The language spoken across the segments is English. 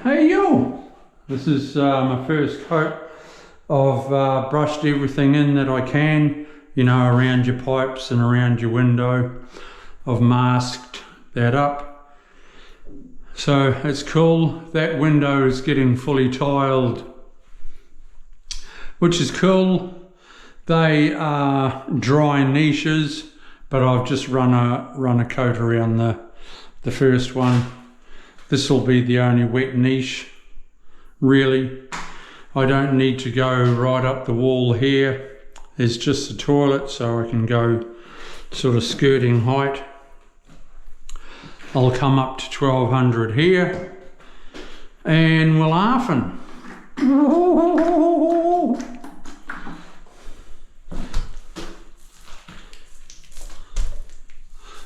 Hey yo! This is my first coat. I've brushed everything in that I can, you know, around your pipes and around your window. I've masked that up. So it's cool. That window is getting fully tiled, which is cool. They are dry niches, but I've just run a coat around the first one. This will be the only wet niche, really. I don't need to go right up the wall here. There's just the toilet, so I can go sort of skirting height. I'll come up to 1200 here, and we're laughing.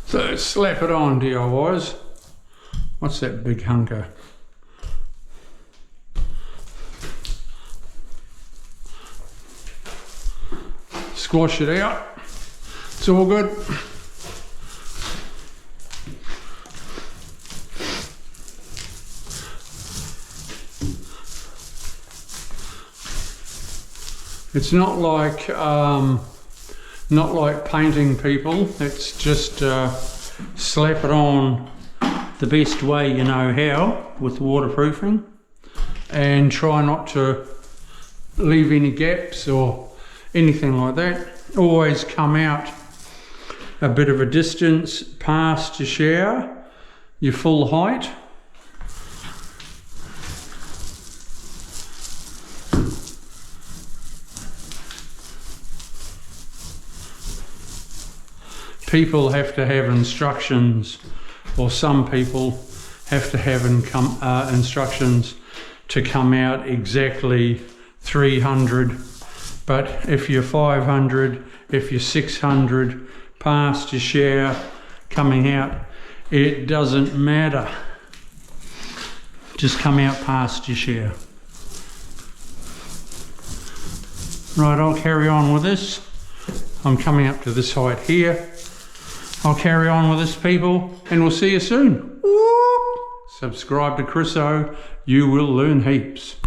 So slap it on, DIYs. What's that big hunker? Squash it out. It's all good. It's not like painting, people. It's just slap it on the best way you know how with waterproofing, and try not to leave any gaps or anything like that. Always come out a bit of a distance past your shower, your full height. People have to have instructions, or some people have to have instructions to come out exactly 300. But if you're 500, if you're 600 past your shower coming out, it doesn't matter. Just come out past your shower. Right, I'll carry on with this. I'm coming up to this height here. I'll carry on with this, people, and we'll see you soon. Subscribe to Chris O. You will learn heaps.